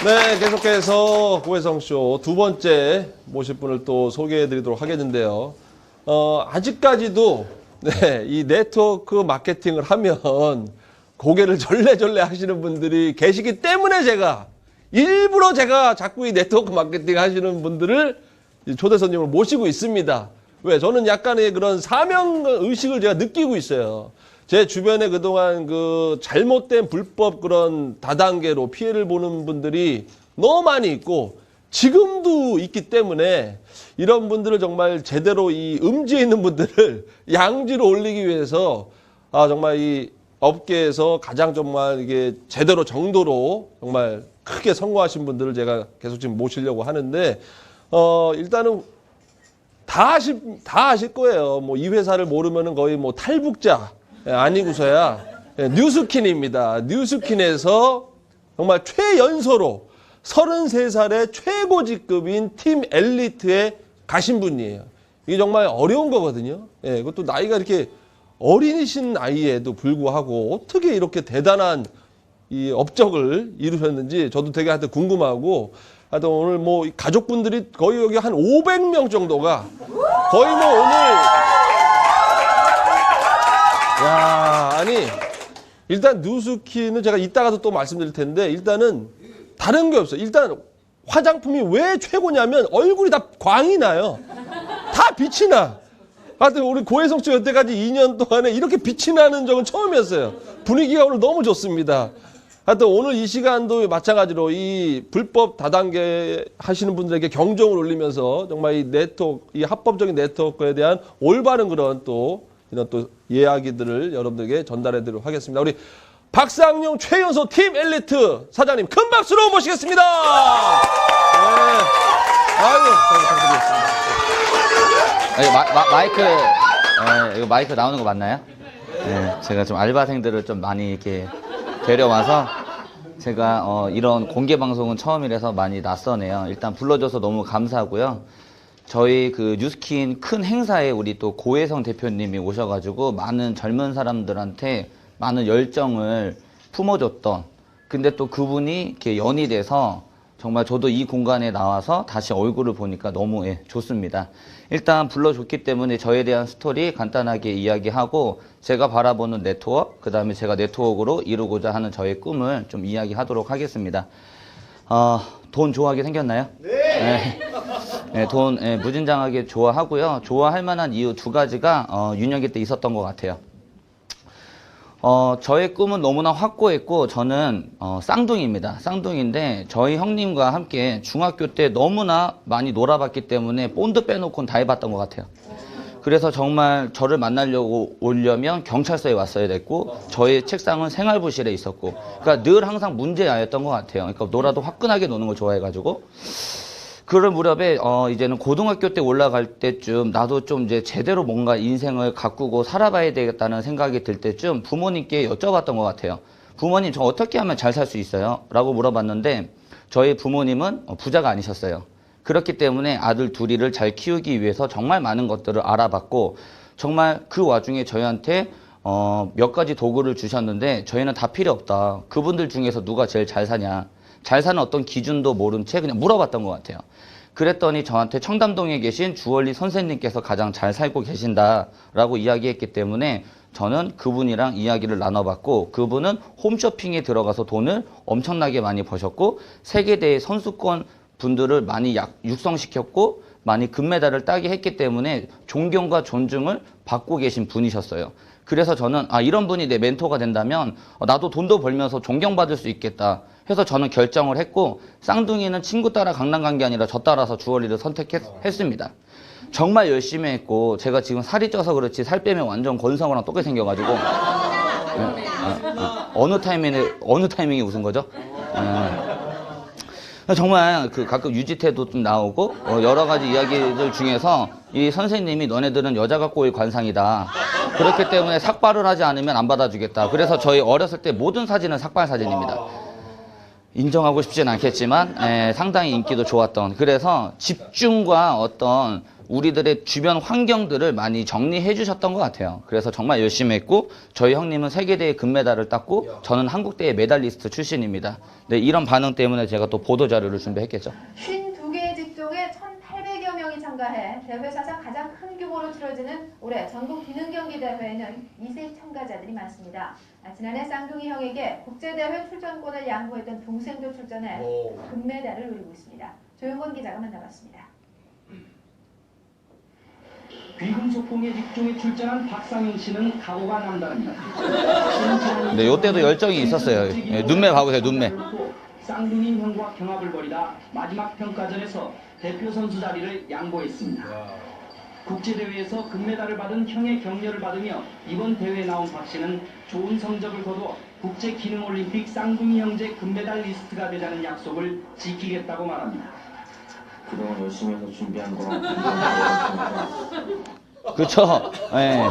네, 계속해서 고혜성쇼 두 번째 모실 분을 또 소개해 드리도록 하겠는데요. 아직까지도 네, 이 네트워크 마케팅을 하면 고개를 절레절레 하시는 분들이 계시기 때문에 일부러 제가 자꾸 이 네트워크 마케팅 하시는 분들을 초대 손님을 모시고 있습니다. 왜? 저는 약간의 그런 사명 의식을 제가 느끼고 있어요. 제 주변에 그동안 그 잘못된 불법 그런 다단계로 피해를 보는 분들이 너무 많이 있고 지금도 있기 때문에 이런 분들을 정말 제대로 이 음지에 있는 분들을 양지로 올리기 위해서 정말 이 업계에서 가장 정말 이게 제대로 정도로 정말 크게 성공하신 분들을 제가 계속 지금 모시려고 하는데 일단은 다 아실 거예요. 뭐 이 회사를 모르면은 거의 뭐 탈북자 아니고서야 뉴스킨입니다. 뉴스킨에서 정말 최연소로 33살의 최고 직급인 팀 엘리트에 가신 분이에요. 이게 정말 어려운 거거든요. 그것도 나이가 이렇게 어린이신 나이에도 불구하고 어떻게 이렇게 대단한 이 업적을 이루셨는지 저도 되게 하여튼 궁금하고 하여튼 오늘 뭐 가족분들이 거의 여기 한 500명 정도가 거의 뭐 오늘 아니 일단 뉴스킨은 제가 이따가도 또 말씀드릴 텐데 일단은 다른 게 없어요. 일단 화장품이 왜 최고냐면 얼굴이 다 광이 나요. 다 빛이 나. 하여튼 우리 고혜성 씨 여태까지 2년 동안에 이렇게 빛이 나는 적은 처음이었어요. 분위기가 오늘 너무 좋습니다. 하여튼 오늘 이 시간도 마찬가지로 이 불법 다단계 하시는 분들에게 경종을 울리면서 정말 이 합법적인 네트워크에 대한 올바른 그런 이런 이야기들을 여러분들에게 전달해 드리도록 하겠습니다. 우리 박상용 최연소 팀 엘리트 사장님 큰 박수로 모시겠습니다. 네. 아유, 감사드리겠습니다. 이거 마이크 나오는 거 맞나요? 네, 제가 좀 알바생들을 좀 많이 이렇게 데려와서 제가 이런 공개 방송은 처음이라서 많이 낯서네요. 일단 불러줘서 너무 감사하고요. 저희 그 뉴스킨 큰 행사에 우리 또 고혜성 대표님이 오셔가지고 많은 젊은 사람들한테 많은 열정을 품어줬던, 근데 또 그분이 이렇게 연이 돼서 정말 저도 이 공간에 나와서 다시 얼굴을 보니까 너무 좋습니다. 일단 불러줬기 때문에 저에 대한 스토리 간단하게 이야기하고 제가 바라보는 네트워크, 그 다음에 제가 네트워크로 이루고자 하는 저의 꿈을 좀 이야기하도록 하겠습니다. 돈 좋아하게 생겼나요? 네, 돈 무진장하게 좋아하고요. 좋아할 만한 이유 두 가지가 윤영기 때 있었던 것 같아요. 저의 꿈은 너무나 확고했고 저는 쌍둥이입니다. 쌍둥이인데 저희 형님과 함께 중학교 때 너무나 많이 놀아봤기 때문에 본드 빼놓고는 다 해봤던 것 같아요. 그래서 정말 저를 만나려고 오려면 경찰서에 왔어야 됐고 저의 책상은 생활부실에 있었고 그러니까 늘 항상 문제아였던 것 같아요. 그러니까 놀아도 화끈하게 노는 걸 좋아해가지고 그럴 무렵에 이제는 고등학교 때 올라갈 때쯤 나도 좀 이제 제대로 뭔가 인생을 가꾸고 살아봐야 되겠다는 생각이 들 때쯤 부모님께 여쭤봤던 것 같아요. 부모님 저 어떻게 하면 잘 살 수 있어요? 라고 물어봤는데 저희 부모님은 부자가 아니셨어요. 그렇기 때문에 아들 둘이를 잘 키우기 위해서 정말 많은 것들을 알아봤고 정말 그 와중에 저희한테 몇 가지 도구를 주셨는데 저희는 다 필요 없다. 그분들 중에서 누가 제일 잘 사냐. 잘 사는 어떤 기준도 모른 채 그냥 물어봤던 것 같아요. 그랬더니 저한테 청담동에 계신 주얼리 선생님께서 가장 잘 살고 계신다라고 이야기했기 때문에 저는 그분이랑 이야기를 나눠봤고 그분은 홈쇼핑에 들어가서 돈을 엄청나게 많이 버셨고 세계대회 선수권 분들을 많이 육성시켰고 많이 금메달을 따게 했기 때문에 존경과 존중을 받고 계신 분이셨어요. 그래서 저는 이런 분이 내 멘토가 된다면 나도 돈도 벌면서 존경받을 수 있겠다 해서 저는 결정을 했고 쌍둥이는 친구 따라 강남 간 게 아니라 저 따라서 주얼리를 선택했습니다. 정말 열심히 했고 제가 지금 살이 쪄서 그렇지 살 빼면 완전 권성호랑 똑같이 생겨가지고 어느 타이밍에 웃은 거죠? 정말 가끔 유지태도 좀 나오고 여러 가지 이야기들 중에서 이 선생님이 너네들은 여자가 꼬일 관상이다. 그렇기 때문에 삭발을 하지 않으면 안 받아주겠다. 그래서 저희 어렸을 때 모든 사진은 삭발 사진입니다. 인정하고 싶진 않겠지만 상당히 인기도 좋았던 그래서 집중과 어떤 우리들의 주변 환경들을 많이 정리해 주셨던 것 같아요. 그래서 정말 열심히 했고 저희 형님은 세계대회 금메달을 땄고 저는 한국대회 메달리스트 출신입니다. 네, 이런 반응 때문에 제가 또 보도자료를 준비했겠죠. 52개의 직종에 1,800여 명이 참가해 대회 사상 가장 큰 규모로 치러지는 올해 전국 기능경기 대회에는 이색 참가자들이 많습니다. 지난해 쌍둥이 형에게 국제대회 출전권을 양보했던 동생도 출전해 금메달을 노리고 있습니다. 조영건 기자가 만나봤습니다. 귀금속공예 직종에 출전한 박상현 씨는 각오가 남다릅니다. 네, 요때도 열정이 있었어요. 예, 눈매 봐보세요, 눈매. 쌍둥이 형과 경합을 벌이다 마지막 평가전에서 대표 선수 자리를 양보했습니다. 국제대회에서 금메달을 받은 형의 격려를 받으며 이번 대회에 나온 박 씨는 좋은 성적을 거두어 국제기능올림픽 쌍둥이 형제 금메달 리스트가 되자는 약속을 지키겠다고 말합니다. 그동안 열심히 해서 준비한 거 그렇죠. 예.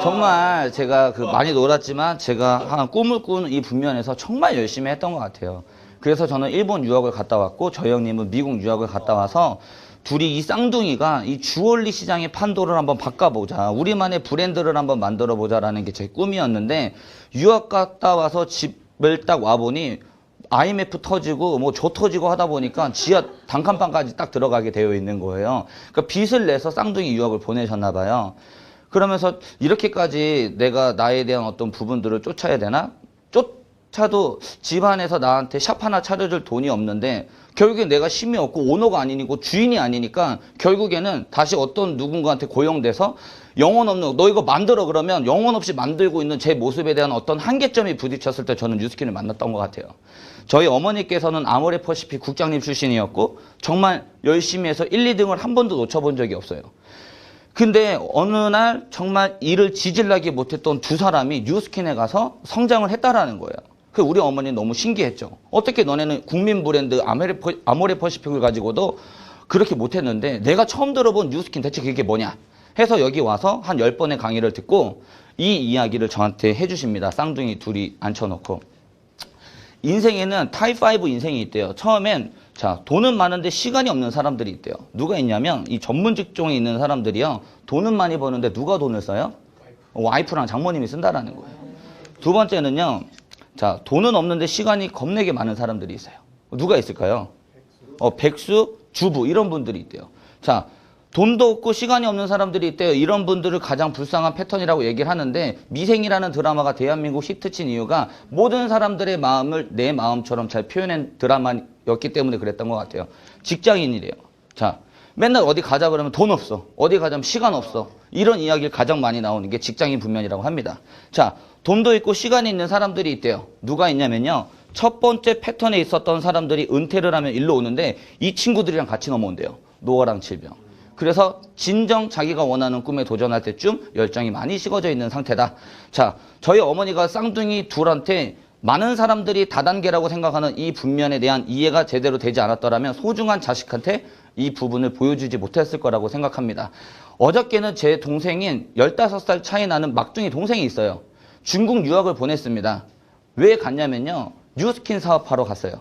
정말 제가 많이 놀았지만 제가 한 꿈을 꾸는 이 분면에서 정말 열심히 했던 것 같아요. 그래서 저는 일본 유학을 갔다 왔고 저희 형님은 미국 유학을 갔다 와서 둘이 이 쌍둥이가 이 주얼리 시장의 판도를 한번 바꿔보자. 우리만의 브랜드를 한번 만들어보자라는 게 제 꿈이었는데 유학 갔다 와서 집을 딱 와보니 IMF 터지고 뭐 조 터지고 하다 보니까 지하 단칸방까지 딱 들어가게 되어 있는 거예요. 그러니까 빚을 내서 쌍둥이 유학을 보내셨나 봐요. 그러면서 이렇게까지 내가 나에 대한 어떤 부분들을 쫓아야 되나? 쫓아도 집안에서 나한테 샵 하나 차려줄 돈이 없는데 결국엔 내가 힘이 없고 오너가 아니고 주인이 아니니까 결국에는 다시 어떤 누군가한테 고용돼서 영혼 없는 너 이거 만들어 그러면 영혼 없이 만들고 있는 제 모습에 대한 어떤 한계점이 부딪혔을 때 저는 뉴스킨을 만났던 것 같아요. 저희 어머니께서는 아모레퍼시픽 국장님 출신이었고 정말 열심히 해서 1, 2등을 한 번도 놓쳐본 적이 없어요. 근데 어느 날 정말 일을 지질나게 못했던 두 사람이 뉴스킨에 가서 성장을 했다라는 거예요. 그 우리 어머니는 너무 신기했죠. 어떻게 너네는 국민 브랜드 아모레퍼시픽을 가지고도 그렇게 못했는데 내가 처음 들어본 뉴스킨 대체 그게 뭐냐 해서 여기 와서 한 10번의 강의를 듣고 이 이야기를 저한테 해주십니다. 쌍둥이 둘이 앉혀놓고. 인생에는 타입5 인생이 있대요. 처음엔 자 돈은 많은데 시간이 없는 사람들이 있대요. 누가 있냐면 이 전문 직종에 있는 사람들이요. 돈은 많이 버는데 누가 돈을 써요? 와이프랑 장모님이 쓴다라는 거예요. 두 번째는요. 자 돈은 없는데 시간이 겁나게 많은 사람들이 있어요. 누가 있을까요? 백수, 주부 이런 분들이 있대요. 자 돈도 없고 시간이 없는 사람들이 있대요. 이런 분들을 가장 불쌍한 패턴이라고 얘기를 하는데 미생이라는 드라마가 대한민국 히트친 이유가 모든 사람들의 마음을 내 마음처럼 잘 표현한 드라마였기 때문에 그랬던 것 같아요. 직장인이래요. 자, 맨날 어디 가자 그러면 돈 없어. 어디 가자면 시간 없어. 이런 이야기를 가장 많이 나오는 게 직장인 분면이라고 합니다. 자, 돈도 있고 시간이 있는 사람들이 있대요. 누가 있냐면요. 첫 번째 패턴에 있었던 사람들이 은퇴를 하면 일로 오는데 이 친구들이랑 같이 넘어온대요. 노화랑 질병. 그래서 진정 자기가 원하는 꿈에 도전할 때쯤 열정이 많이 식어져 있는 상태다. 자, 저희 어머니가 쌍둥이 둘한테 많은 사람들이 다단계라고 생각하는 이 분면에 대한 이해가 제대로 되지 않았더라면 소중한 자식한테 이 부분을 보여주지 못했을 거라고 생각합니다. 어저께는 제 동생인 15살 차이 나는 막둥이 동생이 있어요. 중국 유학을 보냈습니다. 왜 갔냐면요. 뉴스킨 사업하러 갔어요.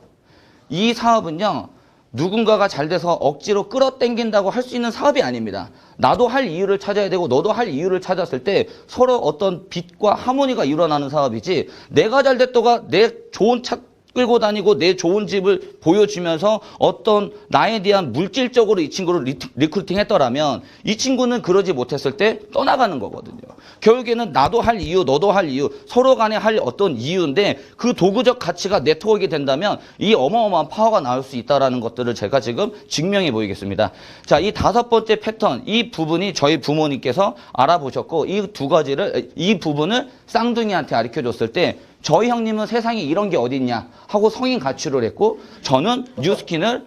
이 사업은요. 누군가가 잘 돼서 억지로 끌어당긴다고 할 수 있는 사업이 아닙니다. 나도 할 이유를 찾아야 되고 너도 할 이유를 찾았을 때 서로 어떤 빛과 하모니가 일어나는 사업이지 내가 잘 됐다가 내 좋은 차 끌고 다니고 내 좋은 집을 보여주면서 어떤 나에 대한 물질적으로 이 친구를 리크루팅 했더라면 이 친구는 그러지 못했을 때 떠나가는 거거든요. 결국에는 나도 할 이유, 너도 할 이유, 서로 간에 할 어떤 이유인데 그 도구적 가치가 네트워크가 된다면 이 어마어마한 파워가 나올 수 있다는 것들을 제가 지금 증명해 보이겠습니다. 자, 이 5번째 패턴, 이 부분이 저희 부모님께서 알아보셨고 이 부분을 쌍둥이한테 가르쳐줬을 때 저희 형님은 세상에 이런 게 어디 있냐 하고 성인 가출을 했고 저는 뉴스킨을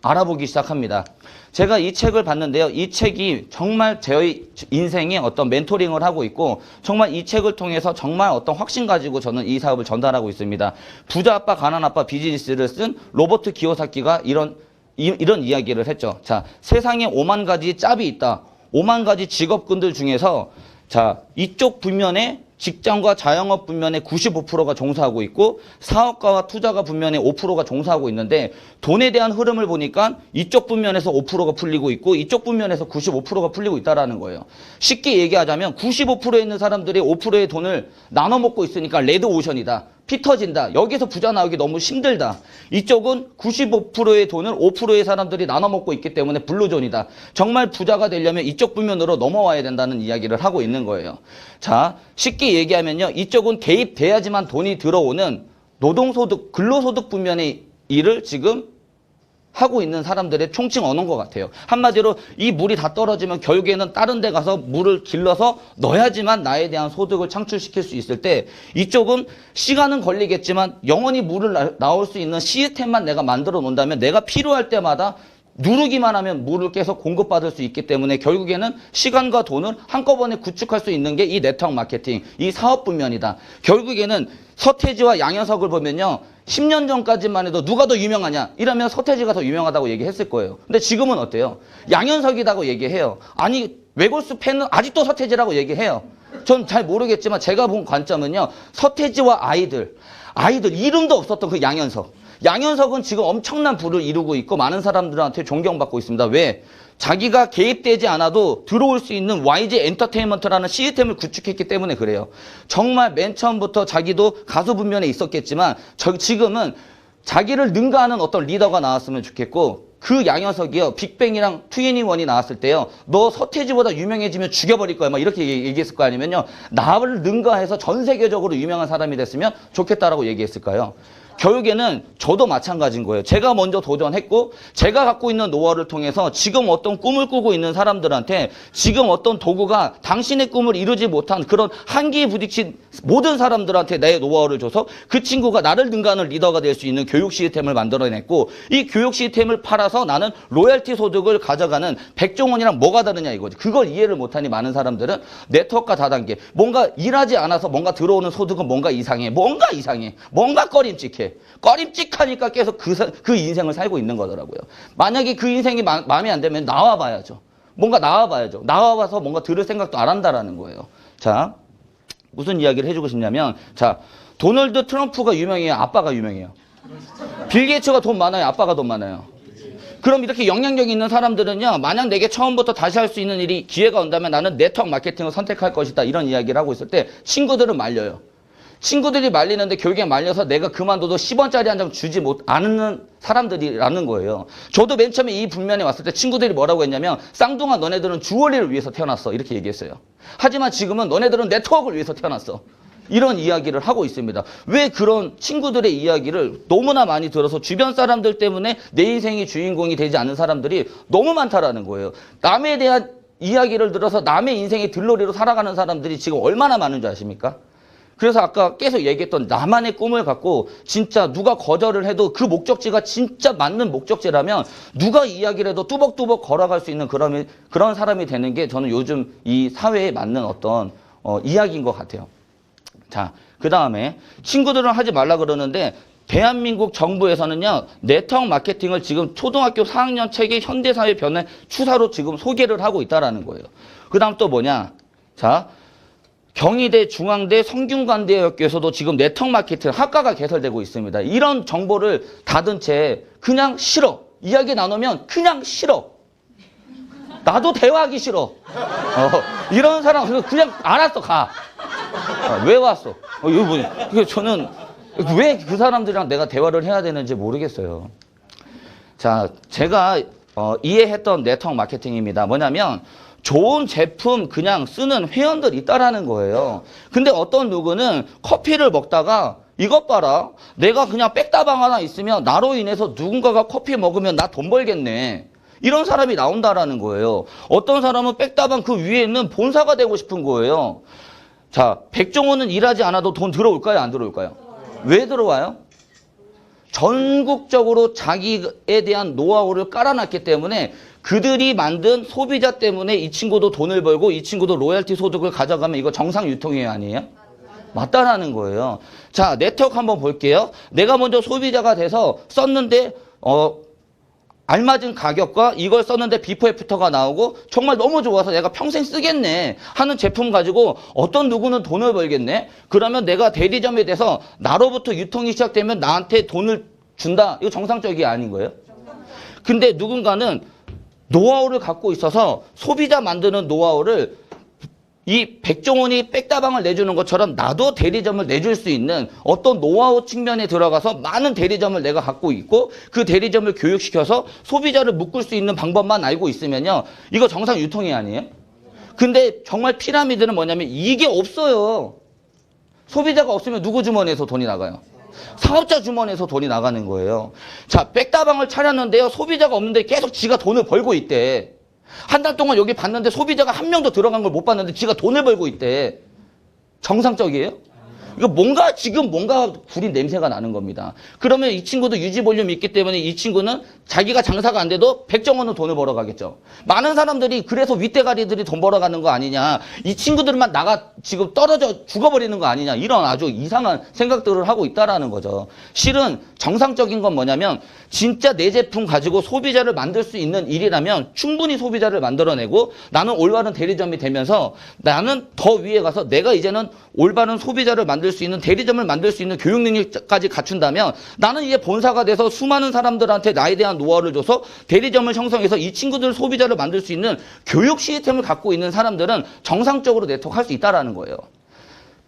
알아보기 시작합니다. 제가 이 책을 봤는데요. 이 책이 정말 저희 인생에 어떤 멘토링을 하고 있고 정말 이 책을 통해서 정말 어떤 확신 가지고 저는 이 사업을 전달하고 있습니다. 부자 아빠 가난 아빠 비즈니스를 쓴 로버트 기요사키가 이런 이야기를 했죠. 자, 세상에 5만 가지 짭이 있다. 5만 가지 직업군들 중에서 자, 이쪽 분면에 직장과 자영업 분면에 95%가 종사하고 있고 사업가와 투자가 분면에 5%가 종사하고 있는데 돈에 대한 흐름을 보니까 이쪽 분면에서 5%가 풀리고 있고 이쪽 분면에서 95%가 풀리고 있다라는 거예요. 쉽게 얘기하자면 95%에 있는 사람들이 5%의 돈을 나눠 먹고 있으니까 레드 오션이다. 피 터진다. 여기서 부자 나오기 너무 힘들다. 이쪽은 95%의 돈을 5%의 사람들이 나눠 먹고 있기 때문에 블루존이다. 정말 부자가 되려면 이쪽 분면으로 넘어와야 된다는 이야기를 하고 있는 거예요. 자, 쉽게 얘기하면요. 이쪽은 개입돼야지만 돈이 들어오는 노동소득, 근로소득 분면의 일을 지금 하고 있는 사람들의 총칭 언어인 것 같아요. 한마디로 이 물이 다 떨어지면 결국에는 다른 데 가서 물을 길러서 넣어야지만 나에 대한 소득을 창출시킬 수 있을 때 이쪽은 시간은 걸리겠지만 영원히 물을 나올 수 있는 시스템만 내가 만들어 놓는다면 내가 필요할 때마다 누르기만 하면 물을 계속 공급받을 수 있기 때문에 결국에는 시간과 돈을 한꺼번에 구축할 수 있는 게 이 네트워크 마케팅, 이 사업 분면이다. 결국에는 서태지와 양현석을 보면요. 10년 전까지만 해도 누가 더 유명하냐? 이러면 서태지가 더 유명하다고 얘기했을 거예요. 근데 지금은 어때요? 양현석이라고 얘기해요. 아니, 외골수 팬은 아직도 서태지라고 얘기해요. 전 잘 모르겠지만 제가 본 관점은요. 서태지와 아이들 이름도 없었던 그 양현석. 양현석은 지금 엄청난 부를 이루고 있고 많은 사람들한테 존경받고 있습니다. 왜? 자기가 개입되지 않아도 들어올 수 있는 YG 엔터테인먼트라는 시스템을 구축했기 때문에 그래요. 정말 맨 처음부터 자기도 가수 분면에 있었겠지만 지금은 자기를 능가하는 어떤 리더가 나왔으면 좋겠고 그 양현석이요. 빅뱅이랑 투애니원이 나왔을 때요. 너 서태지보다 유명해지면 죽여버릴 거야. 막 이렇게 얘기했을 거 아니면요. 나를 능가해서 전 세계적으로 유명한 사람이 됐으면 좋겠다라고 얘기했을까요? 결국에는 저도 마찬가지인 거예요. 제가 먼저 도전했고 제가 갖고 있는 노하우를 통해서 지금 어떤 꿈을 꾸고 있는 사람들한테 지금 어떤 도구가 당신의 꿈을 이루지 못한 그런 한계에 부딪힌 모든 사람들한테 내 노하우를 줘서 그 친구가 나를 능가하는 리더가 될 수 있는 교육 시스템을 만들어냈고 이 교육 시스템을 팔아서 나는 로열티 소득을 가져가는 백종원이랑 뭐가 다르냐 이거지. 그걸 이해를 못하니 많은 사람들은 네트워크가 다단계. 뭔가 일하지 않아서 뭔가 들어오는 소득은 뭔가 이상해. 뭔가 꺼림칙해. 꺼림칙하니까 계속 그 인생을 살고 있는 거더라고요. 만약에 그 인생이 마음에 안 들면 나와봐야죠. 뭔가 나와봐야죠. 나와봐서 뭔가 들을 생각도 안 한다라는 거예요. 자, 무슨 이야기를 해주고 싶냐면, 자, 도널드 트럼프가 유명해요? 아빠가 유명해요? 빌 게이츠가 돈 많아요? 아빠가 돈 많아요? 그럼 이렇게 영향력 있는 사람들은요, 만약 내게 처음부터 다시 할 수 있는 일이 기회가 온다면 나는 네트워크 마케팅을 선택할 것이다. 이런 이야기를 하고 있을 때 친구들은 말려요. 친구들이 말리는데 결국에 말려서 내가 그만둬도 10원짜리 한 장 주지 않는 사람들이라는 거예요. 저도 맨 처음에 이 분면에 왔을 때 친구들이 뭐라고 했냐면 쌍둥아 너네들은 주얼리를 위해서 태어났어. 이렇게 얘기했어요. 하지만 지금은 너네들은 네트워크를 위해서 태어났어. 이런 이야기를 하고 있습니다. 왜 그런 친구들의 이야기를 너무나 많이 들어서 주변 사람들 때문에 내 인생의 주인공이 되지 않는 사람들이 너무 많다라는 거예요. 남에 대한 이야기를 들어서 남의 인생의 들러리로 살아가는 사람들이 지금 얼마나 많은 줄 아십니까? 그래서 아까 계속 얘기했던 나만의 꿈을 갖고 진짜 누가 거절을 해도 그 목적지가 진짜 맞는 목적지라면 누가 이야기를 해도 뚜벅뚜벅 걸어갈 수 있는 그런 사람이 되는 게 저는 요즘 이 사회에 맞는 어떤 이야기인 것 같아요. 자, 그 다음에 친구들은 하지 말라 그러는데 대한민국 정부에서는요. 네트워크 마케팅을 지금 초등학교 4학년 책의 현대사회 변화의 추사로 지금 소개를 하고 있다는 거예요. 그 다음 또 뭐냐. 자, 경희대, 중앙대, 성균관대학교에서도 지금 네트워크 마케팅 학과가 개설되고 있습니다. 이런 정보를 닫은 채 그냥 싫어. 이야기 나누면 그냥 싫어. 나도 대화하기 싫어. 이런 사람 그냥 알았어 가. 왜 왔어? 이거 뭐냐. 저는 왜 그 사람들이랑 내가 대화를 해야 되는지 모르겠어요. 자, 제가 이해했던 네트워크 마케팅입니다. 뭐냐면 좋은 제품 그냥 쓰는 회원들이 있다라는 거예요. 근데 어떤 누구는 커피를 먹다가 이것 봐라. 내가 그냥 백다방 하나 있으면 나로 인해서 누군가가 커피 먹으면 나 돈 벌겠네. 이런 사람이 나온다라는 거예요. 어떤 사람은 백다방 그 위에 있는 본사가 되고 싶은 거예요. 자, 백종원은 일하지 않아도 돈 들어올까요? 안 들어올까요? 왜 들어와요? 전국적으로 자기에 대한 노하우를 깔아놨기 때문에 그들이 만든 소비자 때문에 이 친구도 돈을 벌고 이 친구도 로열티 소득을 가져가면 이거 정상 유통이에요, 아니에요? 맞다라는 거예요. 자, 네트워크 한번 볼게요. 내가 먼저 소비자가 돼서 썼는데 알맞은 가격과 이걸 썼는데 비포 애프터가 나오고 정말 너무 좋아서 내가 평생 쓰겠네 하는 제품 가지고 어떤 누구는 돈을 벌겠네. 그러면 내가 대리점에 대해서 나로부터 유통이 시작되면 나한테 돈을 준다. 이거 정상적이 아닌 거예요. 근데 누군가는 노하우를 갖고 있어서 소비자 만드는 노하우를 이 백종원이 백다방을 내주는 것처럼 나도 대리점을 내줄 수 있는 어떤 노하우 측면에 들어가서 많은 대리점을 내가 갖고 있고 그 대리점을 교육시켜서 소비자를 묶을 수 있는 방법만 알고 있으면요. 이거 정상 유통이 아니에요? 근데 정말 피라미드는 뭐냐면 이게 없어요. 소비자가 없으면 누구 주머니에서 돈이 나가요? 사업자 주머니에서 돈이 나가는 거예요. 자, 백다방을 차렸는데요. 소비자가 없는데 계속 지가 돈을 벌고 있대. 한 달 동안 여기 봤는데 소비자가 한 명도 들어간 걸 못 봤는데 지가 돈을 벌고 있대. 정상적이에요? 이거 뭔가 지금 뭔가 구린 냄새가 나는 겁니다. 그러면 이 친구도 유지 볼륨이 있기 때문에 이 친구는 자기가 장사가 안 돼도 백종원은 돈을 벌어가겠죠. 많은 사람들이 그래서 윗대가리들이 돈 벌어가는 거 아니냐. 이 친구들만 나가 지금 떨어져 죽어버리는 거 아니냐. 이런 아주 이상한 생각들을 하고 있다라는 거죠. 실은 정상적인 건 뭐냐면 진짜 내 제품 가지고 소비자를 만들 수 있는 일이라면 충분히 소비자를 만들어내고 나는 올바른 대리점이 되면서 나는 더 위에 가서 내가 이제는 올바른 소비자를 만들 수 있는 대리점을 만들 수 있는 교육 능력까지 갖춘다면 나는 이제 본사가 돼서 수많은 사람들한테 나에 대한 노하우를 줘서 대리점을 형성해서 이 친구들 소비자를 만들 수 있는 교육 시스템을 갖고 있는 사람들은 정상적으로 네트워크 할 수 있다라는 거예요.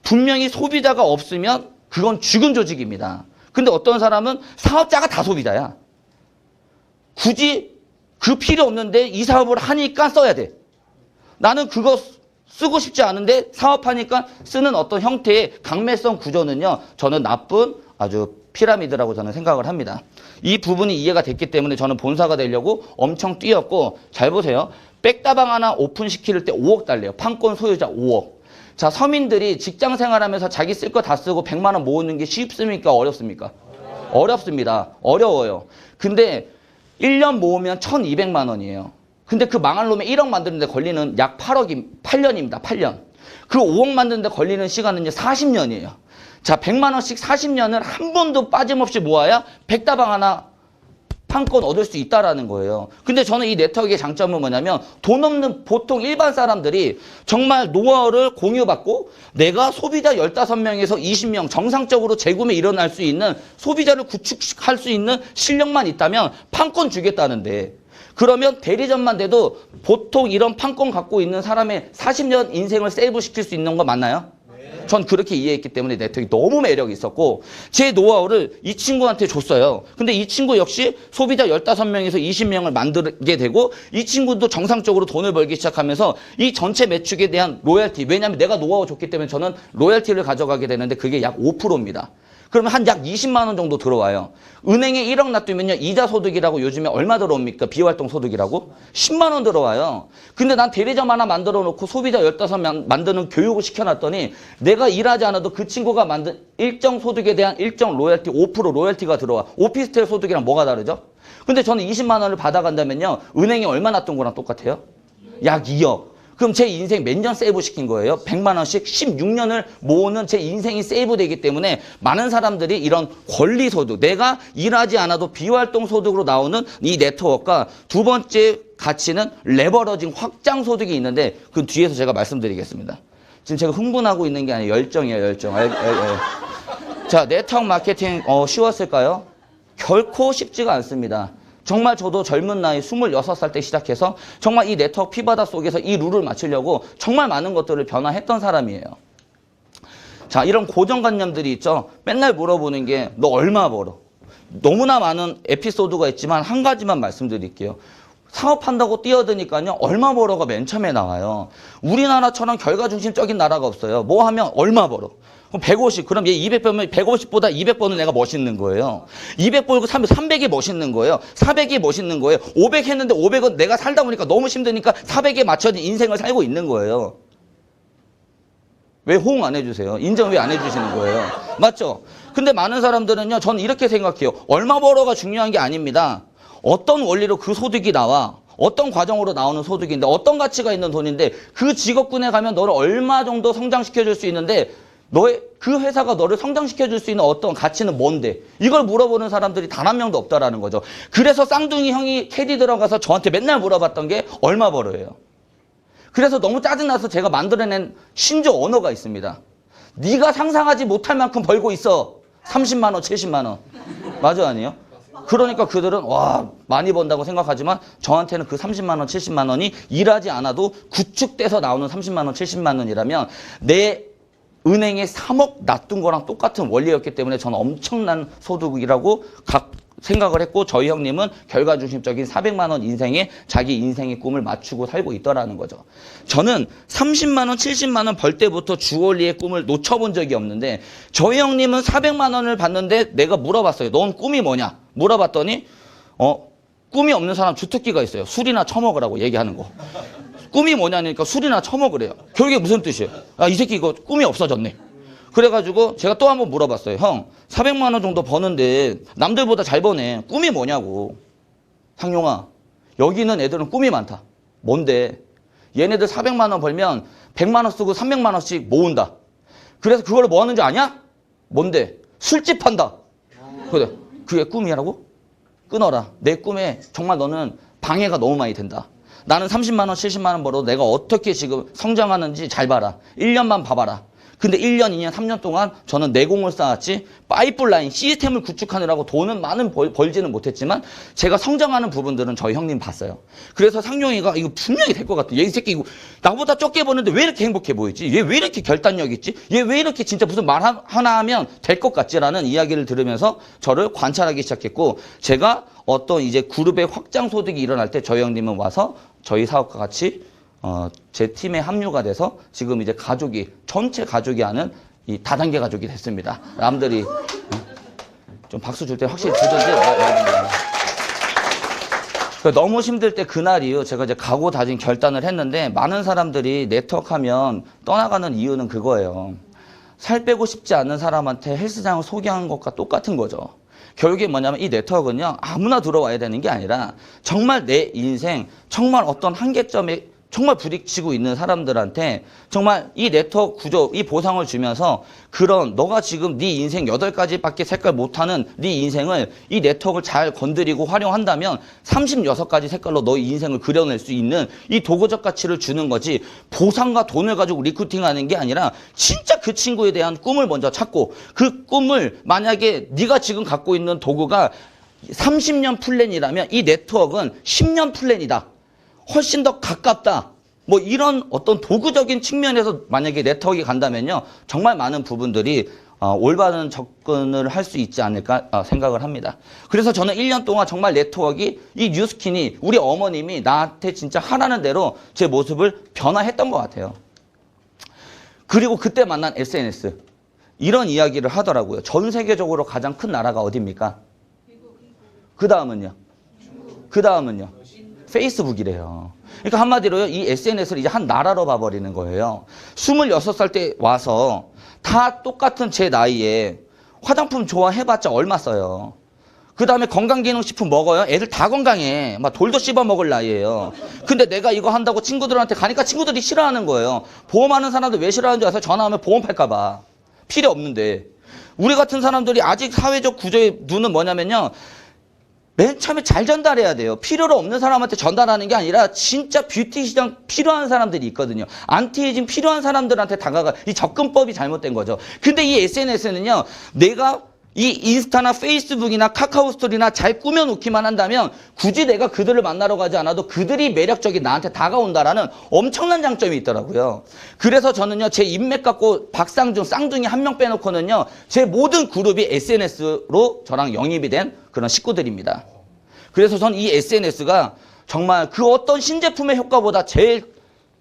분명히 소비자가 없으면 그건 죽은 조직입니다. 근데 어떤 사람은 사업자가 다 소비자야. 굳이 그 필요 없는데 이 사업을 하니까 써야 돼. 나는 그거 쓰고 싶지 않은데 사업하니까 쓰는 어떤 형태의 강매성 구조는요. 저는 나쁜 아주 피라미드라고 저는 생각을 합니다. 이 부분이 이해가 됐기 때문에 저는 본사가 되려고 엄청 뛰었고 잘 보세요. 백다방 하나 오픈시킬 때 5억 달래요. 판권 소유자 5억. 자, 서민들이 직장 생활하면서 자기 쓸 거 다 쓰고 100만 원 모으는 게 쉽습니까? 어렵습니까? 어렵습니다. 어려워요. 근데 1년 모으면 1,200만 원이에요. 근데 그 망할 놈에 1억 만드는데 걸리는 약 8년입니다. 8년. 그 5억 만드는데 걸리는 시간은 이제 40년이에요. 자, 100만 원씩 40년을 한 번도 빠짐없이 모아야 백다방 하나 판권 얻을 수 있다라는 거예요. 근데 저는 이 네트워크의 장점은 뭐냐면 돈 없는 보통 일반 사람들이 정말 노하우를 공유받고 내가 소비자 15명에서 20명 정상적으로 재구매 일어날 수 있는 소비자를 구축할 수 있는 실력만 있다면 판권 주겠다는데 그러면 대리점만 돼도 보통 이런 판권 갖고 있는 사람의 40년 인생을 세이브 시킬 수 있는 거 맞나요? 전 그렇게 이해했기 때문에 네트워크가 너무 매력이 있었고 제 노하우를 이 친구한테 줬어요. 근데 이 친구 역시 소비자 15명에서 20명을 만들게 되고 이 친구도 정상적으로 돈을 벌기 시작하면서 이 전체 매출에 대한 로열티, 왜냐하면 내가 노하우 줬기 때문에 저는 로열티를 가져가게 되는데 그게 약 5%입니다. 그러면 한 약 20만 원 정도 들어와요. 은행에 1억 놔두면요. 이자 소득이라고 요즘에 얼마 들어옵니까? 비활동 소득이라고? 10만 원 들어와요. 근데 난 대리점 하나 만들어 놓고 소비자 15명 만드는 교육을 시켜놨더니 내가 일하지 않아도 그 친구가 만든 일정 소득에 대한 일정 로열티, 5% 로열티가 들어와. 오피스텔 소득이랑 뭐가 다르죠? 근데 저는 20만 원을 받아간다면요. 은행에 얼마 놨던 거랑 똑같아요? 약 2억. 그럼 제 인생 몇 년 세이브 시킨 거예요? 100만 원씩 16년을 모으는 제 인생이 세이브 되기 때문에 많은 사람들이 이런 권리 소득, 내가 일하지 않아도 비활동 소득으로 나오는 이 네트워크가 두 번째 가치는 레버러징 확장 소득이 있는데 그 뒤에서 제가 말씀드리겠습니다. 지금 제가 흥분하고 있는 게 아니라 열정이에요, 열정. 자, 네트워크 마케팅 쉬웠을까요? 결코 쉽지가 않습니다. 정말 저도 젊은 나이 26살 때 시작해서 정말 이 네트워크 피바다 속에서 이 룰을 맞추려고 정말 많은 것들을 변화했던 사람이에요. 자, 이런 고정관념들이 있죠. 맨날 물어보는 게 너 얼마 벌어? 너무나 많은 에피소드가 있지만 한 가지만 말씀드릴게요. 사업한다고 뛰어드니까요. 얼마 벌어가 맨 처음에 나와요. 우리나라처럼 결과중심적인 나라가 없어요. 뭐 하면 얼마 벌어? 그럼 150, 그럼 얘 200 벌면 150보다 200번은 내가 멋있는 거예요. 200 벌고 300이 멋있는 거예요. 400이 멋있는 거예요. 500 했는데 500은 내가 살다 보니까 너무 힘드니까 400에 맞춰진 인생을 살고 있는 거예요. 왜 호응 안 해주세요? 인정 왜 안 해주시는 거예요? 맞죠? 근데 많은 사람들은요. 저는 이렇게 생각해요. 얼마 벌어가 중요한 게 아닙니다. 어떤 원리로 그 소득이 나와. 어떤 과정으로 나오는 소득인데 어떤 가치가 있는 돈인데 그 직업군에 가면 너를 얼마 정도 성장시켜줄 수 있는데 너의 그 회사가 너를 성장시켜 줄 수 있는 어떤 가치는 뭔데? 이걸 물어보는 사람들이 단 한 명도 없다라는 거죠. 그래서 쌍둥이 형이 캐디 들어가서 저한테 맨날 물어봤던 게 얼마 벌어요. 그래서 너무 짜증나서 제가 만들어낸 신조 언어가 있습니다. 네가 상상하지 못할 만큼 벌고 있어. 30만 원, 70만 원. 맞아 아니에요? 그러니까 그들은 와 많이 번다고 생각하지만 저한테는 그 30만 원, 70만 원이 일하지 않아도 구축돼서 나오는 30만 원, 70만 원이라면 내 은행에 3억 놔둔 거랑 똑같은 원리였기 때문에 저는 엄청난 소득이라고 생각을 했고 저희 형님은 결과중심적인 400만 원 인생에 자기 인생의 꿈을 맞추고 살고 있더라는 거죠. 저는 30만 원, 70만 원 벌 때부터 주얼리의 꿈을 놓쳐본 적이 없는데 저희 형님은 400만 원을 받는데 내가 물어봤어요. 넌 꿈이 뭐냐? 물어봤더니 꿈이 없는 사람 주특기가 있어요. 술이나 처먹으라고 얘기하는 거. 꿈이 뭐냐니까 술이나 처먹으래요. 결국에 무슨 뜻이에요? 아, 이 새끼 이거 꿈이 없어졌네. 그래가지고 제가 또 한번 물어봤어요. 형, 400만 원 정도 버는데 남들보다 잘 버네. 꿈이 뭐냐고. 상용아, 여기 있는 애들은 꿈이 많다. 뭔데? 얘네들 400만 원 벌면 100만 원 쓰고 300만 원씩 모은다. 그래서 그걸 뭐 하는 줄 아냐? 뭔데? 술집 한다. 그래, 그게 꿈이라고? 끊어라. 내 꿈에 정말 너는 방해가 너무 많이 된다. 나는 30만 원, 70만 원 벌어도 내가 어떻게 지금 성장하는지 잘 봐라. 1년만 봐봐라. 근데 1년, 2년, 3년 동안 저는 내공을 쌓았지 파이프라인, 시스템을 구축하느라고 돈은 많은 벌지는 못했지만 제가 성장하는 부분들은 저희 형님 봤어요. 그래서 상용이가 이거 분명히 될 것 같아. 얘 이 새끼 이거 나보다 적게 버는데 왜 이렇게 행복해 보이지? 얘 왜 이렇게 결단력 있지? 얘 왜 이렇게 진짜 무슨 말 하나 하면 될 것 같지라는 이야기를 들으면서 저를 관찰하기 시작했고 제가 어떤 이제 그룹의 확장 소득이 일어날 때 저희 형님은 와서 저희 사업과 같이 제 팀에 합류가 돼서 지금 이제 가족이 전체 가족이 하는 이 다단계 가족이 됐습니다. 남들이 좀 박수 줄 때 확실히 주던지 너무 힘들 때 그날이요. 제가 이제 각오 다진 결단을 했는데 많은 사람들이 네트워크하면 떠나가는 이유는 그거예요. 살 빼고 싶지 않은 사람한테 헬스장을 소개한 것과 똑같은 거죠. 결국에 뭐냐면 이 네트워크는요. 아무나 들어와야 되는 게 아니라 정말 내 인생 정말 어떤 한계점에 정말 부딪히고 있는 사람들한테 정말 이 네트워크 구조, 이 보상을 주면서 그런 너가 지금 네 인생 8가지밖에 색깔 못하는 네 인생을 이 네트워크를 잘 건드리고 활용한다면 36가지 색깔로 너의 인생을 그려낼 수 있는 이 도구적 가치를 주는 거지 보상과 돈을 가지고 리크루팅하는 게 아니라 진짜 그 친구에 대한 꿈을 먼저 찾고 그 꿈을 만약에 네가 지금 갖고 있는 도구가 30년 플랜이라면 이 네트워크는 10년 플랜이다. 훨씬 더 가깝다. 뭐 이런 어떤 도구적인 측면에서 만약에 네트워크가 간다면요. 정말 많은 부분들이 올바른 접근을 할 수 있지 않을까 생각을 합니다. 그래서 저는 1년 동안 정말 네트워크 이 뉴스킨이 우리 어머님이 나한테 진짜 하라는 대로 제 모습을 변화했던 것 같아요. 그리고 그때 만난 SNS. 이런 이야기를 하더라고요. 전 세계적으로 가장 큰 나라가 어디입니까? 그 다음은요? 페이스북이래요. 그러니까 한마디로요. 이 SNS를 이제 한 나라로 봐버리는 거예요. 26살 때 와서 다 똑같은 제 나이에 화장품 좋아해봤자 얼마 써요. 그 다음에 건강기능식품 먹어요. 애들 다 건강해. 막 돌도 씹어 먹을 나이에요. 근데 내가 이거 한다고 친구들한테 가니까 친구들이 싫어하는 거예요. 보험하는 사람들 왜 싫어하는 줄 아세요? 전화하면 보험 팔까 봐. 필요 없는데. 우리 같은 사람들이 아직 사회적 구조의 눈은 뭐냐면요. 맨 처음에 잘 전달해야 돼요. 필요로 없는 사람한테 전달하는 게 아니라 진짜 뷰티 시장 필요한 사람들이 있거든요. 안티에이징 필요한 사람들한테 다가가 이 접근법이 잘못된 거죠. 근데 이 SNS는요. 내가 이 인스타나 페이스북이나 카카오 스토리나 잘 꾸며놓기만 한다면 굳이 내가 그들을 만나러 가지 않아도 그들이 매력적인 나한테 다가온다라는 엄청난 장점이 있더라고요. 그래서 저는요. 제 인맥 갖고 박상중, 쌍둥이 한 명 빼놓고는요. 제 모든 그룹이 SNS로 저랑 영입이 된 그런 식구들입니다. 그래서 전 이 SNS가 정말 그 어떤 신제품의 효과보다 제일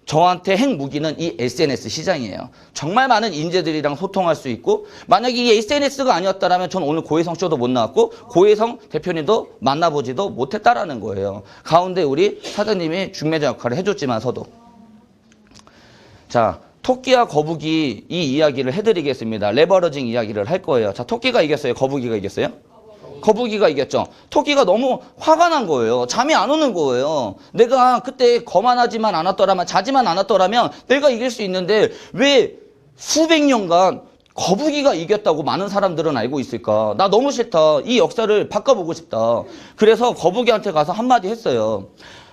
저한테 핵무기는 이 SNS 시장이에요. 정말 많은 인재들이랑 소통할 수 있고 만약에 이 SNS가 아니었다면 전 오늘 고혜성 쇼도 못 나왔고 고혜성 대표님도 만나보지도 못했다라는 거예요. 가운데 우리 사장님이 중매자 역할을 해줬지만서도 자 토끼와 거북이 이 이야기를 해드리겠습니다. 레버러징 이야기를 할 거예요. 자 토끼가 이겼어요? 거북이가 이겼어요? 거북이가 이겼죠. 토끼가 너무 화가 난 거예요. 잠이 안 오는 거예요. 내가 그때 거만하지만 않았더라면 자지만 않았더라면 내가 이길 수 있는데 왜 수백 년간 거북이가 이겼다고 많은 사람들은 알고 있을까? 나 너무 싫다. 이 역사를 바꿔보고 싶다. 그래서 거북이한테 가서 한마디 했어요.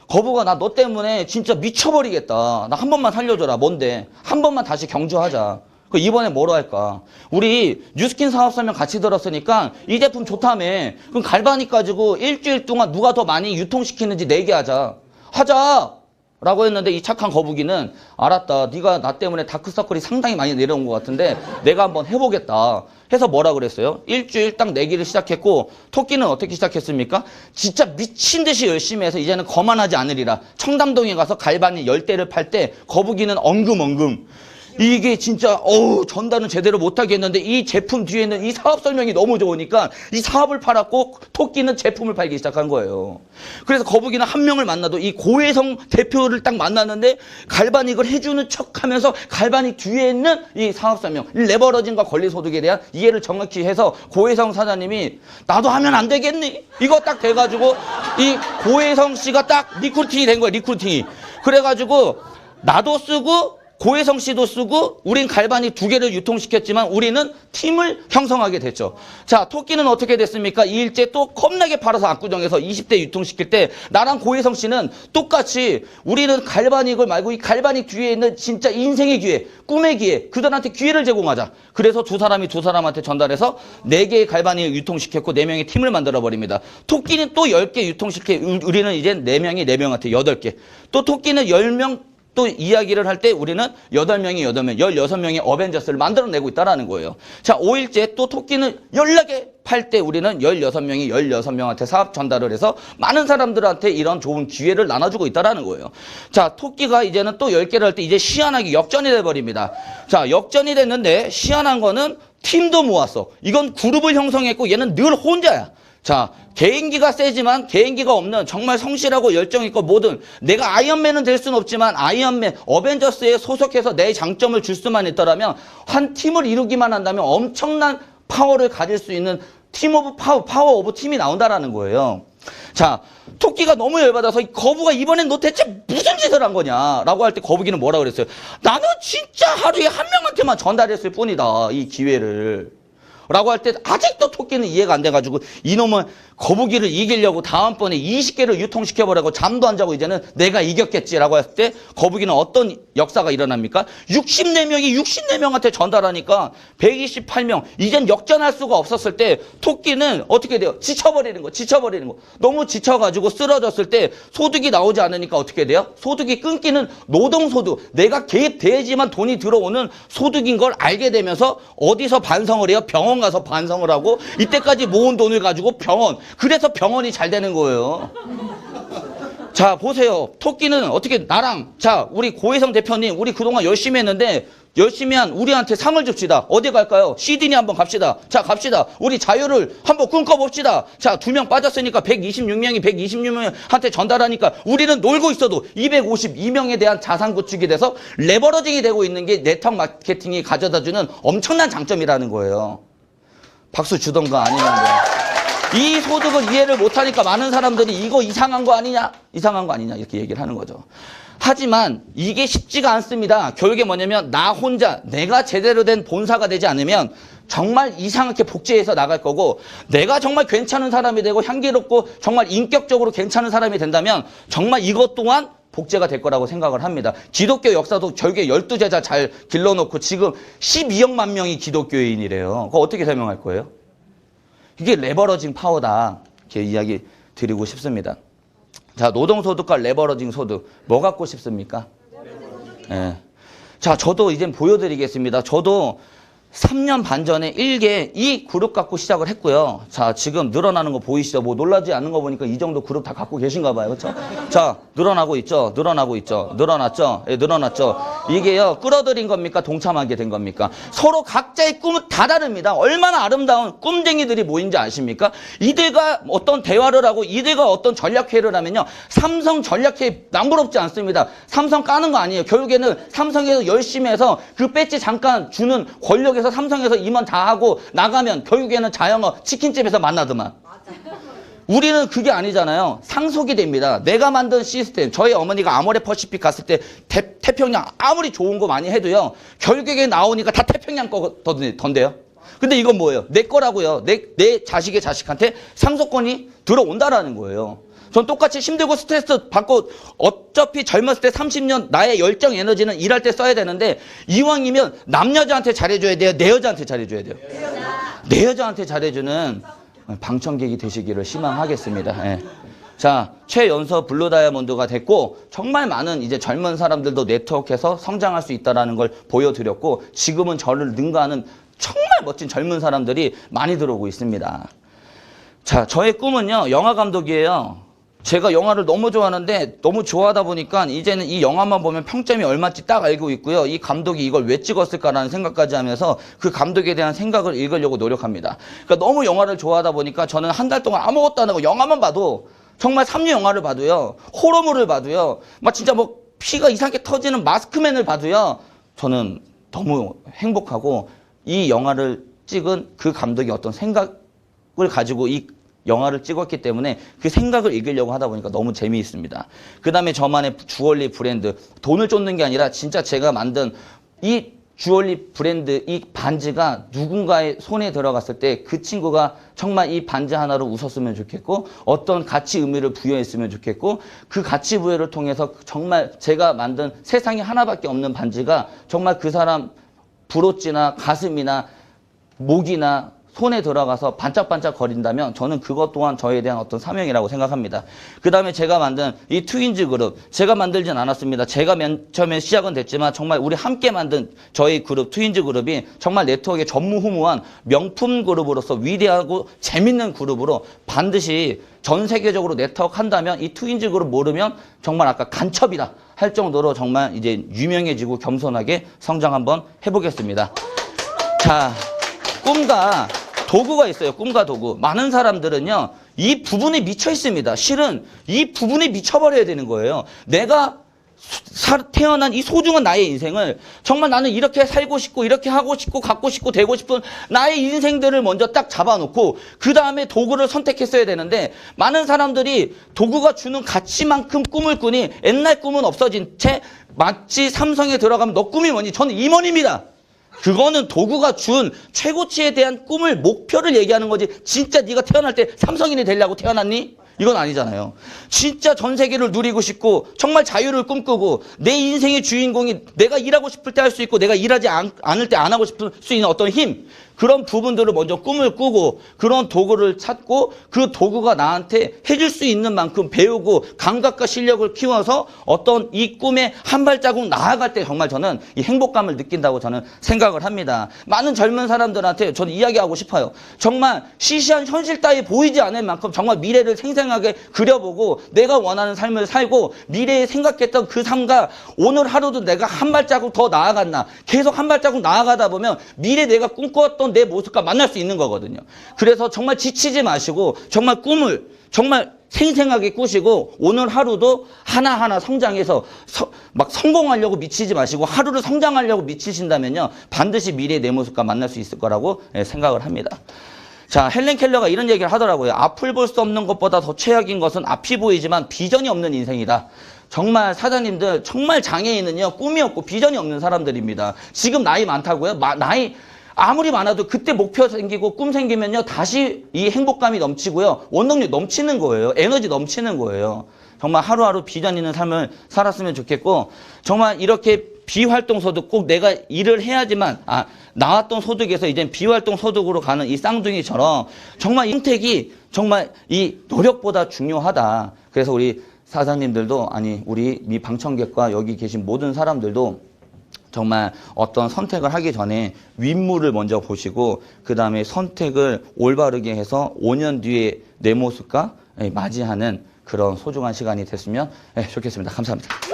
거북아, 나 너 때문에 진짜 미쳐버리겠다. 나 한 번만 살려줘라. 뭔데? 한 번만 다시 경주하자. 그 이번에 뭐로 할까? 우리 뉴스킨 사업 설명 같이 들었으니까 이 제품 좋다며. 그럼 갈바닉 가지고 일주일 동안 누가 더 많이 유통시키는지 내기하자. 하자! 라고 했는데 이 착한 거북이는 알았다. 네가 나 때문에 다크서클이 상당히 많이 내려온 것 같은데 내가 한번 해보겠다. 해서 뭐라 그랬어요? 일주일 딱 내기를 시작했고 토끼는 어떻게 시작했습니까? 진짜 미친 듯이 열심히 해서 이제는 거만하지 않으리라. 청담동에 가서 갈바닉 10대를 팔 때 거북이는 엉금엉금. 이게 진짜 전달은 제대로 못하겠는데 이 제품 뒤에는 이 사업 설명이 너무 좋으니까 이 사업을 팔았고 토끼는 제품을 팔기 시작한 거예요. 그래서 거북이는 한 명을 만나도 이 고혜성 대표를 딱 만났는데 갈바닉을 해주는 척하면서 갈바닉 뒤에 있는 이 사업 설명, 레버러징과 권리소득에 대한 이해를 정확히 해서 고혜성 사장님이 나도 하면 안 되겠니? 이거 딱 돼가지고 이 고혜성 씨가 딱 리크루팅이 된 거예요. 리크루팅이. 그래가지고 나도 쓰고 고혜성 씨도 쓰고 우린 갈바닉 2개를 유통시켰지만 우리는 팀을 형성하게 됐죠. 자, 토끼는 어떻게 됐습니까? 이 일제 또 겁나게 팔아서 압구정에서 20대 유통시킬 때 나랑 고혜성 씨는 똑같이 우리는 갈바닉을 말고 이 갈바닉 뒤에 있는 진짜 인생의 기회, 꿈의 기회, 그들한테 기회를 제공하자. 그래서 두 사람한테 전달해서 4개의 갈바닉을 유통시켰고 4명의 팀을 만들어버립니다. 토끼는 또 10개 유통시켜, 우리는 이제 4명이 4명한테 8개. 또 토끼는 10명 또 이야기를 할 때 우리는 8명이 16명의 어벤져스를 만들어내고 있다는 거예요. 자, 5일째 또 토끼는 연락에 팔 때 우리는 16명이 16명한테 사업 전달을 해서 많은 사람들한테 이런 좋은 기회를 나눠주고 있다는 거예요. 자, 토끼가 이제는 또 10개를 할 때 이제 시원하게 역전이 돼버립니다. 자, 역전이 됐는데 시원한 거는 팀도 모았어. 이건 그룹을 형성했고 얘는 늘 혼자야. 자, 개인기가 세지만 개인기가 없는 정말 성실하고 열정있고 뭐든 내가 아이언맨은 될 수는 없지만 아이언맨, 어벤져스에 소속해서 내 장점을 줄 수만 있더라면 한 팀을 이루기만 한다면 엄청난 파워를 가질 수 있는 팀 오브 파워 오브 팀이 나온다라는 거예요. 자, 토끼가 너무 열받아서 거북아 이번엔 너 대체 무슨 짓을 한 거냐 라고 할 때 거북이는 뭐라 그랬어요? 나는 진짜 하루에 한 명한테만 전달했을 뿐이다, 이 기회를. 라고 할 때 아직도 토끼는 이해가 안 돼가지고 이놈은 거북이를 이기려고 다음번에 20개를 유통시켜버리고 잠도 안 자고 이제는 내가 이겼겠지라고 했을 때 거북이는 어떤 역사가 일어납니까? 64명한테 전달하니까 128명. 이젠 역전할 수가 없었을 때 토끼는 어떻게 돼요? 지쳐버리는 거. 너무 지쳐가지고 쓰러졌을 때 소득이 나오지 않으니까 어떻게 돼요? 소득이 끊기는 노동소득. 내가 개입돼야지만 돈이 들어오는 소득인 걸 알게 되면서 어디서 반성을 해요? 병원 가서 반성을 하고 이때까지 모은 돈을 가지고 병원. 그래서 병원이 잘 되는 거예요. 자, 보세요. 토끼는 어떻게 나랑, 자, 우리 고혜성 대표님, 우리 그동안 열심히 했는데 열심히 한 우리한테 상을 줍시다. 어디 갈까요? 시드니 한번 갑시다. 자, 갑시다. 우리 자유를 한번 꿈꿔봅시다. 자, 2명 빠졌으니까 126명이 126명한테 전달하니까 우리는 놀고 있어도 252명에 대한 자산 구축이 돼서 레버러징이 되고 있는 게 네트워크 마케팅이 가져다주는 엄청난 장점이라는 거예요. 박수 주던가 아니면 뭐. 이 소득을 이해를 못하니까 많은 사람들이 이거 이상한 거 아니냐 이렇게 얘기를 하는 거죠. 하지만 이게 쉽지가 않습니다. 결국에 뭐냐면 나 혼자 내가 제대로 된 본사가 되지 않으면 정말 이상하게 복제해서 나갈 거고 내가 정말 괜찮은 사람이 되고 향기롭고 정말 인격적으로 괜찮은 사람이 된다면 정말 이것 또한 복제가 될 거라고 생각을 합니다. 기독교 역사도 결국에 12제자 잘 길러놓고 지금 12억만 명이 기독교인이래요. 그거 어떻게 설명할 거예요? 이게 레버러징 파워다. 이렇게 이야기 드리고 싶습니다. 자, 노동소득과 레버러징 소득. 뭐 갖고 싶습니까? 예. 자, 저도 이제 보여드리겠습니다. 저도 3년 반 전에 1개 이 그룹 갖고 시작을 했고요. 자, 지금 늘어나는 거 보이시죠? 뭐 놀라지 않는 거 보니까 이 정도 그룹 다 갖고 계신가 봐요. 그렇죠? 자, 늘어나고 있죠? 늘어났죠? 예, 늘어났죠? 이게요, 끌어들인 겁니까? 동참하게 된 겁니까? 서로 각자의 꿈은 다 다릅니다. 얼마나 아름다운 꿈쟁이들이 모인지 아십니까? 이들과 어떤 대화를 하고 이들과 어떤 전략회의를 하면요, 삼성 전략회의 남부럽지 않습니다. 삼성 까는 거 아니에요. 결국에는 삼성에서 열심히 해서 그 배지 잠깐 주는 권력에서 삼성에서 임원 다 하고 나가면 결국에는 자영업 치킨집에서 만나더만. 우리는 그게 아니잖아요. 상속이 됩니다. 내가 만든 시스템, 저희 어머니가 아모레 퍼시픽 갔을 때 태평양 아무리 좋은 거 많이 해도요. 결국에 나오니까 다 태평양 거던데요. 근데 이건 뭐예요? 내 거라고요. 내 자식의 자식한테 상속권이 들어온다라는 거예요. 전 똑같이 힘들고 스트레스 받고 어차피 젊었을 때 30년 나의 열정 에너지는 일할 때 써야 되는데 이왕이면 남 여자한테 잘해줘야 돼요? 내 여자한테 잘해줘야 돼요? 내 여자한테 잘해주는 방청객이 되시기를 희망하겠습니다. 예. 자, 최연소 블루 다이아몬드가 됐고 정말 많은 이제 젊은 사람들도 네트워크에서 성장할 수 있다는 걸 보여드렸고 지금은 저를 능가하는 정말 멋진 젊은 사람들이 많이 들어오고 있습니다. 자, 저의 꿈은요, 영화 감독이에요. 제가 영화를 너무 좋아하는데 너무 좋아하다 보니까 이제는 이 영화만 보면 평점이 얼마인지 딱 알고 있고요. 이 감독이 이걸 왜 찍었을까라는 생각까지 하면서 그 감독에 대한 생각을 읽으려고 노력합니다. 그러니까 너무 영화를 좋아하다 보니까 저는 한 달 동안 아무것도 안 하고 영화만 봐도 정말 삼류 영화를 봐도요. 호러물을 봐도요. 막 진짜 뭐 피가 이상하게 터지는 마스크맨을 봐도요. 저는 너무 행복하고 이 영화를 찍은 그 감독이 어떤 생각을 가지고 이 영화를 찍었기 때문에 그 생각을 읽으려고 하다 보니까 너무 재미있습니다. 그 다음에 저만의 주얼리 브랜드, 돈을 쫓는 게 아니라 진짜 제가 만든 이 주얼리 브랜드, 이 반지가 누군가의 손에 들어갔을 때 그 친구가 정말 이 반지 하나로 웃었으면 좋겠고 어떤 가치 의미를 부여했으면 좋겠고 그 가치 부여를 통해서 정말 제가 만든 세상에 하나밖에 없는 반지가 정말 그 사람 브로치나 가슴이나 목이나 손에 들어가서 반짝반짝 거린다면 저는 그것 또한 저에 대한 어떤 사명이라고 생각합니다. 그 다음에 제가 만든 이 트윈즈 그룹, 제가 만들진 않았습니다. 제가 맨 처음에 시작은 됐지만 정말 우리 함께 만든 저희 그룹 트윈즈 그룹이 정말 네트워크의 전무후무한 명품 그룹으로서 위대하고 재밌는 그룹으로 반드시 전 세계적으로 네트워크 한다면 이 트윈즈 그룹 모르면 정말 아까 간첩이다 할 정도로 정말 이제 유명해지고 겸손하게 성장 한번 해보겠습니다. 자, 꿈과 도구가 있어요. 꿈과 도구. 많은 사람들은요. 이 부분에 미쳐 있습니다. 실은 이 부분에 미쳐버려야 되는 거예요. 내가 태어난 이 소중한 나의 인생을 정말 나는 이렇게 살고 싶고 이렇게 하고 싶고 갖고 싶고 되고 싶은 나의 인생들을 먼저 딱 잡아놓고 그 다음에 도구를 선택했어야 되는데 많은 사람들이 도구가 주는 가치만큼 꿈을 꾸니 옛날 꿈은 없어진 채 마치 삼성에 들어가면 너 꿈이 뭐니? 저는 임원입니다. 그거는 도구가 준 최고치에 대한 꿈을 목표를 얘기하는 거지 진짜 네가 태어날 때 삼성인이 되려고 태어났니? 이건 아니잖아요. 진짜 전 세계를 누리고 싶고 정말 자유를 꿈꾸고 내 인생의 주인공이 내가 일하고 싶을 때 할 수 있고 내가 일하지 않을 때 안 하고 싶을 수 있는 어떤 힘 그런 부분들을 먼저 꿈을 꾸고 그런 도구를 찾고 그 도구가 나한테 해줄 수 있는 만큼 배우고 감각과 실력을 키워서 어떤 이 꿈에 한 발자국 나아갈 때 정말 저는 이 행복감을 느낀다고 저는 생각을 합니다. 많은 젊은 사람들한테 저는 이야기하고 싶어요. 정말 시시한 현실 따위 보이지 않을 만큼 정말 미래를 생생하게 그려보고 내가 원하는 삶을 살고 미래에 생각했던 그 삶과 오늘 하루도 내가 한 발자국 더 나아갔나 계속 한 발자국 나아가다 보면 미래 내가 꿈꾸었던 내 모습과 만날 수 있는 거거든요. 그래서 정말 지치지 마시고 정말 꿈을 정말 생생하게 꾸시고 오늘 하루도 하나하나 성장해서 막 성공하려고 미치지 마시고 하루를 성장하려고 미치신다면요. 반드시 미래의 내 모습과 만날 수 있을 거라고 생각을 합니다. 자, 헬렌 켈러가 이런 얘기를 하더라고요. 앞을 볼 수 없는 것보다 더 최악인 것은 앞이 보이지만 비전이 없는 인생이다. 정말 사장님들 정말 장애인은요. 꿈이 없고 비전이 없는 사람들입니다. 지금 나이 많다고요? 나이 아무리 많아도 그때 목표 생기고 꿈 생기면요. 다시 이 행복감이 넘치고요. 원동력 넘치는 거예요. 에너지 넘치는 거예요. 정말 하루하루 비전 있는 삶을 살았으면 좋겠고 정말 이렇게 비활동 소득 꼭 내가 일을 해야지만 나왔던 소득에서 이제 비활동 소득으로 가는 이 쌍둥이처럼 정말 선택이 정말 이 노력보다 중요하다. 그래서 우리 사장님들도 우리 미 방청객과 여기 계신 모든 사람들도 정말 어떤 선택을 하기 전에 윗물을 먼저 보시고 그 다음에 선택을 올바르게 해서 5년 뒤에 내 모습과 맞이하는 그런 소중한 시간이 됐으면 좋겠습니다. 감사합니다.